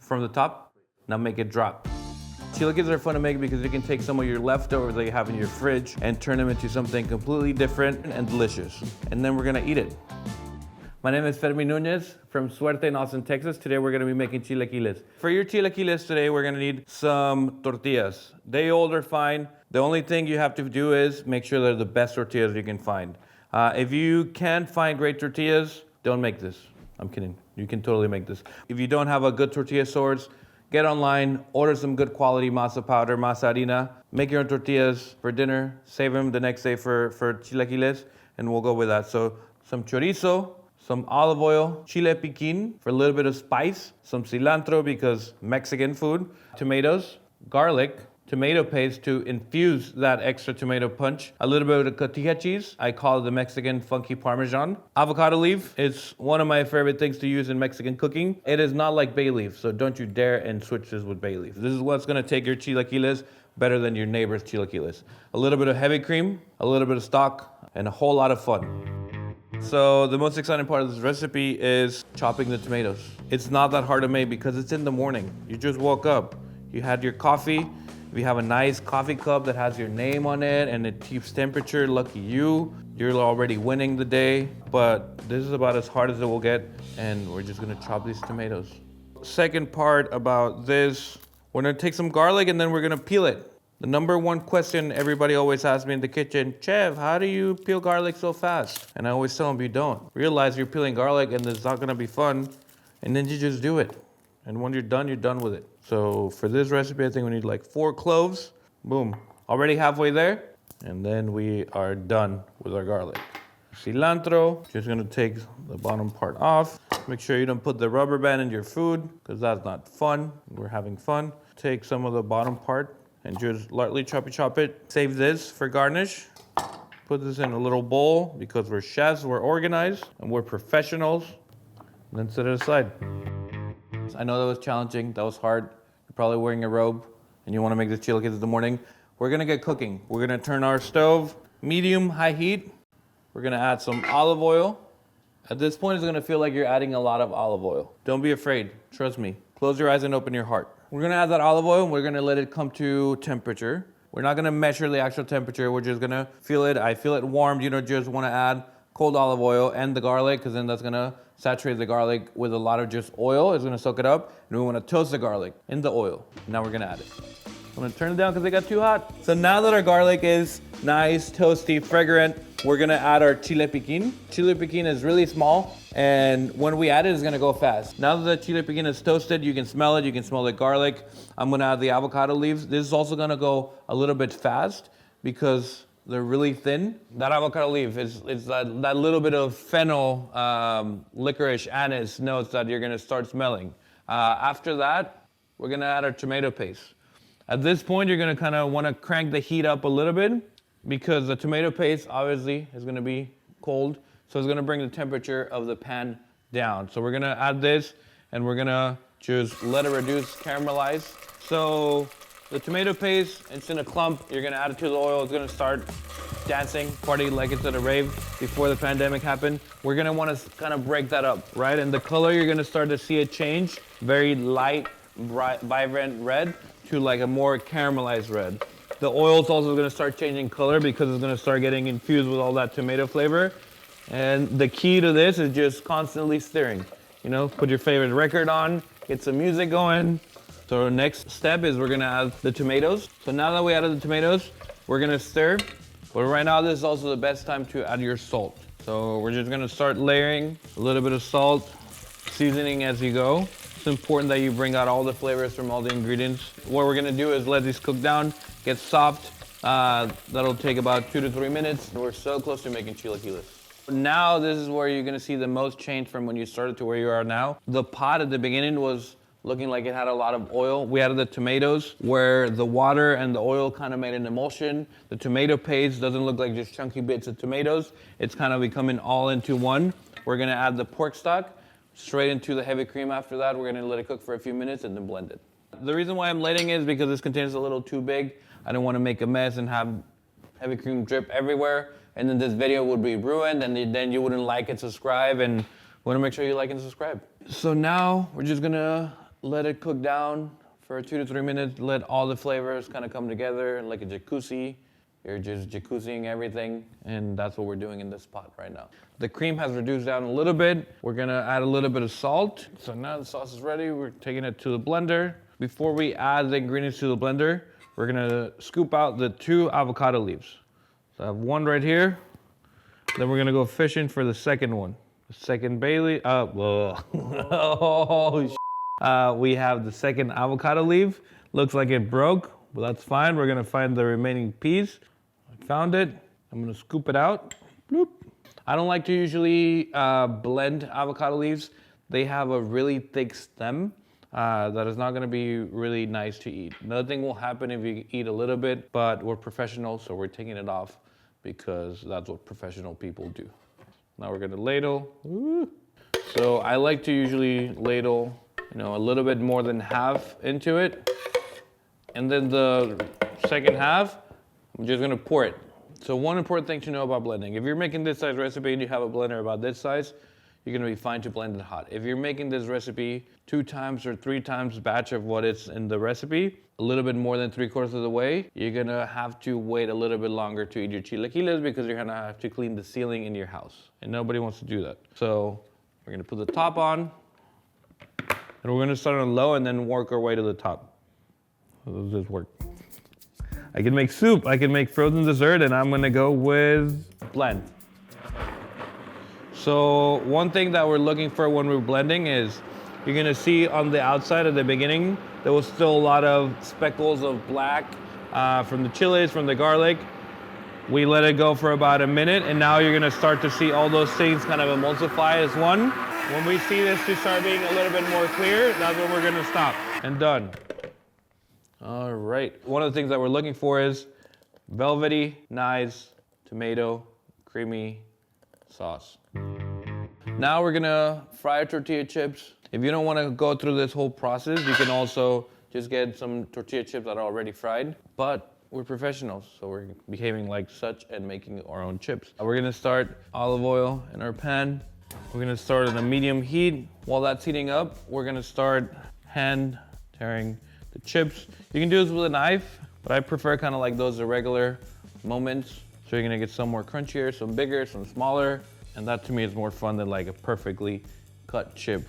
from the top. Now make it drop. Chilaquiles are fun to make because you can take some of your leftovers that you have in your fridge and turn them into something completely different and delicious. And then we're gonna eat it. My name is Fermín Núñez from Suerte in Austin, Texas. Today we're gonna be making chilaquiles. For your chilaquiles today, we're gonna need some tortillas. Day old are fine. The only thing you have to do is make sure they're the best tortillas you can find. If you can't find great tortillas, don't make this. I'm kidding. You can totally make this. If you don't have a good tortilla source, get online, order some good quality masa powder, masa harina, make your own tortillas for dinner, save them the next day for chilaquiles, and we'll go with that. So some chorizo, some olive oil, chile piquin for a little bit of spice, some cilantro because Mexican food, tomatoes, garlic, tomato paste to infuse that extra tomato punch, a little bit of tortilla cheese. I call it the Mexican funky Parmesan. Avocado leaf is one of my favorite things to use in Mexican cooking. It is not like bay leaf, so don't you dare and switch this with bay leaf. This is what's gonna take your chilaquiles better than your neighbor's chilaquiles. A little bit of heavy cream, a little bit of stock, and a whole lot of fun. So the most exciting part of this recipe is chopping the tomatoes. It's not that hard to make because it's in the morning. You just woke up, you had your coffee. If you have a nice coffee cup that has your name on it and it keeps temperature, lucky you, you're already winning the day. But this is about as hard as it will get, and we're just gonna chop these tomatoes. Second part about this, we're gonna take some garlic and then we're gonna peel it. The number one question everybody always asks me in the kitchen, Chef, how do you peel garlic so fast? And I always tell them, you don't. Realize you're peeling garlic and it's not gonna be fun, and then you just do it. And when you're done with it. So for this recipe, I think we need like 4 cloves. Boom, already halfway there. And then we are done with our garlic. Cilantro, just gonna take the bottom part off. Make sure you don't put the rubber band in your food because that's not fun. We're having fun. Take some of the bottom part and just lightly chop it. Save this for garnish. Put this in a little bowl because we're chefs, we're organized, and we're professionals. And then set it aside. I know that was challenging, that was hard. You're probably wearing a robe and you wanna make the chilaquiles in the morning. We're gonna get cooking. We're gonna turn our stove medium, high heat. We're gonna add some olive oil. At this point, it's gonna feel like you're adding a lot of olive oil. Don't be afraid, trust me. Close your eyes and open your heart. We're gonna add that olive oil and we're gonna let it come to temperature. We're not gonna measure the actual temperature, we're just gonna feel it. I feel it warmed, you don't just wanna add cold olive oil and the garlic, because then that's gonna saturate the garlic with a lot of just oil. It's gonna soak it up, and we wanna toast the garlic in the oil. Now we're gonna add it. I'm gonna turn it down because it got too hot. So now that our garlic is nice, toasty, fragrant, we're gonna add our chile piquin. Chile piquin is really small, and when we add it, it's gonna go fast. Now that the chile piquin is toasted, you can smell it, you can smell the garlic. I'm gonna add the avocado leaves. This is also gonna go a little bit fast because they're really thin. That avocado leaf is that little bit of fennel, licorice, anise notes that you're gonna start smelling. After that, we're gonna add our tomato paste. At this point, you're gonna kinda wanna crank the heat up a little bit because the tomato paste obviously is gonna be cold, so it's gonna bring the temperature of the pan down. So we're gonna add this and we're gonna just let it reduce, caramelize. So the tomato paste, it's in a clump. You're gonna add it to the oil. It's gonna start dancing, party like it's at a rave before the pandemic happened. We're gonna wanna kind of break that up, right? And the color, you're gonna start to see it change. Very light, bright, vibrant red to like a more caramelized red. The oil's also gonna start changing color because it's gonna start getting infused with all that tomato flavor. And the key to this is just constantly stirring. You know, put your favorite record on, get some music going. So our next step is we're gonna add the tomatoes. So now that we added the tomatoes, we're gonna stir. But right now, this is also the best time to add your salt. So we're just gonna start layering a little bit of salt, seasoning as you go. It's important that you bring out all the flavors from all the ingredients. What we're gonna do is let these cook down, get soft. That'll take about 2 to 3 minutes. We're so close to making chilaquiles. Now, this is where you're gonna see the most change from when you started to where you are now. The pot at the beginning was looking like it had a lot of oil. We added the tomatoes where the water and the oil kind of made an emulsion. The tomato paste doesn't look like just chunky bits of tomatoes. It's kind of becoming all into one. We're gonna add the pork stock straight into the heavy cream after that. We're gonna let it cook for a few minutes and then blend it. The reason why I'm letting it is because this container's a little too big. I don't wanna make a mess and have heavy cream drip everywhere. And then this video would be ruined and then you wouldn't like and subscribe, and wanna make sure you like and subscribe. So now we're just gonna let it cook down for 2 to 3 minutes. Let all the flavors kind of come together like a jacuzzi. You're just jacuzziing everything, and that's what we're doing in this pot right now. The cream has reduced down a little bit. We're gonna add a little bit of salt. So now the sauce is ready. We're taking it to the blender. Before we add the ingredients to the blender, we're gonna scoop out the 2 avocado leaves. So I have one right here. Then we're gonna go fishing for the second one. The second bay leaf, we have the second avocado leaf. Looks like it broke, but that's fine. We're gonna find the remaining piece. I found it. I'm gonna scoop it out. Bloop. I don't like to usually blend avocado leaves. They have a really thick stem that is not gonna be really nice to eat. Nothing will happen if you eat a little bit, but we're professional, so we're taking it off because that's what professional people do. Now we're gonna ladle. Ooh. So I like to usually ladle, a little bit more than half into it. And then the second half, I'm just gonna pour it. So one important thing to know about blending. If you're making this size recipe and you have a blender about this size, you're gonna be fine to blend it hot. If you're making this recipe 2 times or 3 times batch of what is in the recipe, a little bit more than 3/4 of the way, you're gonna have to wait a little bit longer to eat your chilaquiles because you're gonna have to clean the ceiling in your house. And nobody wants to do that. So we're gonna put the top on, and we're gonna start on low and then work our way to the top. How does this work? I can make soup, I can make frozen dessert, and I'm gonna go with blend. So one thing that we're looking for when we're blending is, you're gonna see on the outside at the beginning, there was still a lot of speckles of black from the chilies, from the garlic. We let it go for about a minute, and now you're gonna start to see all those things kind of emulsify as one. When we see this to start being a little bit more clear, that's when we're gonna stop, and done. All right, one of the things that we're looking for is velvety, nice, tomato, creamy sauce. Now we're gonna fry our tortilla chips. If you don't wanna go through this whole process, you can also just get some tortilla chips that are already fried, but we're professionals, so we're behaving like such and making our own chips. We're gonna start olive oil in our pan. We're gonna start at a medium heat. While that's heating up, we're gonna start hand tearing the chips. You can do this with a knife, but I prefer kind of like those irregular moments. So you're gonna get some more crunchier, some bigger, some smaller, and that to me is more fun than like a perfectly cut chip.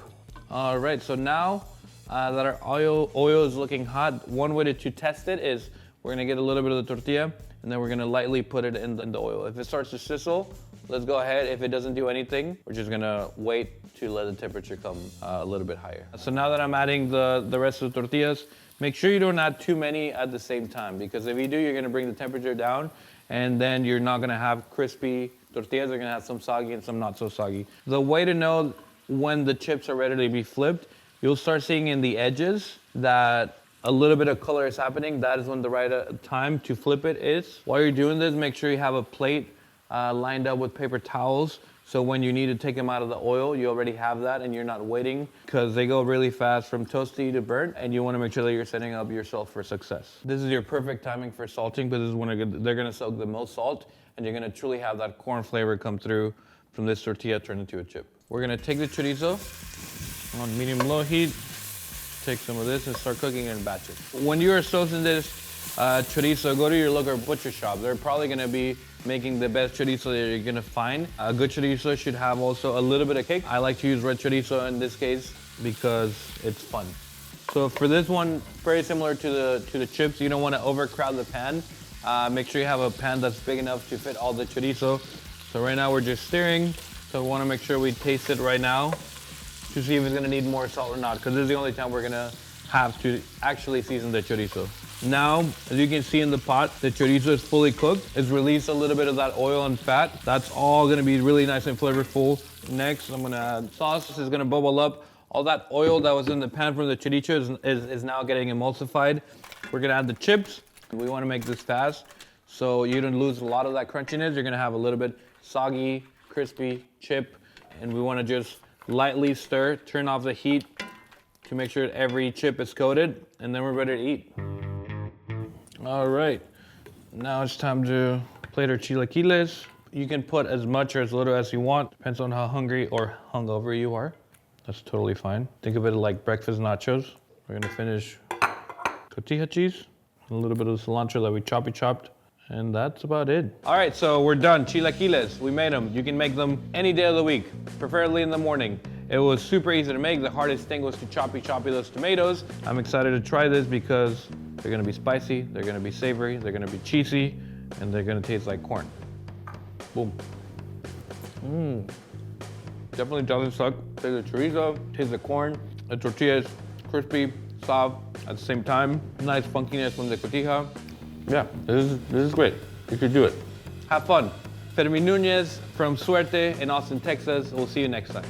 All right, so now that our oil is looking hot, one way to test it is we're gonna get a little bit of the tortilla, and then we're gonna lightly put it in the oil. If it starts to sizzle, let's go ahead. If it doesn't do anything, we're just gonna wait to let the temperature come a little bit higher. So now that I'm adding the rest of the tortillas, make sure you don't add too many at the same time, because if you do, you're gonna bring the temperature down, and then you're not gonna have crispy tortillas. They're gonna have some soggy and some not so soggy. The way to know when the chips are ready to be flipped, you'll start seeing in the edges that a little bit of color is happening. That is when the right time to flip it is. While you're doing this, make sure you have a plate lined up with paper towels, so when you need to take them out of the oil, you already have that and you're not waiting, because they go really fast from toasty to burnt, and you want to make sure that you're setting up yourself for success. This is your perfect timing for salting, because this is when they're going to soak the most salt, and you're going to truly have that corn flavor come through from this tortilla turned into a chip. We're going to take the chorizo on medium-low heat, take some of this and start cooking it in batches. When you are sourcing this chorizo, go to your local butcher shop. They're probably gonna be making the best chorizo that you're gonna find. A good chorizo should have also a little bit of kick. I like to use red chorizo in this case because it's fun. So for this one, very similar to the chips, you don't wanna overcrowd the pan. Make sure you have a pan that's big enough to fit all the chorizo. So right now we're just stirring. So we wanna make sure we taste it right now to see if it's gonna need more salt or not, because this is the only time we're gonna have to actually season the chorizo. Now, as you can see in the pot, the chorizo is fully cooked. It's released a little bit of that oil and fat. That's all gonna be really nice and flavorful. Next, I'm gonna add sauce. This is gonna bubble up. All that oil that was in the pan from the chorizo is now getting emulsified. We're gonna add the chips. We wanna make this fast, so you don't lose a lot of that crunchiness. You're gonna have a little bit soggy, crispy chip, and we wanna just lightly stir, turn off the heat to make sure that every chip is coated, and then we're ready to eat. All right, now it's time to plate our chilaquiles. You can put as much or as little as you want, depends on how hungry or hungover you are. That's totally fine. Think of it like breakfast nachos. We're gonna finish tortilla cheese, a little bit of cilantro that we chopped, and that's about it. All right, so we're done. Chilaquiles, we made them. You can make them any day of the week, preferably in the morning. It was super easy to make. The hardest thing was to choppy those tomatoes. I'm excited to try this because they're gonna be spicy, they're gonna be savory, they're gonna be cheesy, and they're gonna taste like corn. Boom. Definitely doesn't suck. Taste the chorizo, taste the corn. The tortilla is crispy, soft at the same time. Nice funkiness from the tortilla. Yeah, this is great. You should do it. Have fun. Fermín Núñez from Suerte in Austin, Texas. We'll see you next time.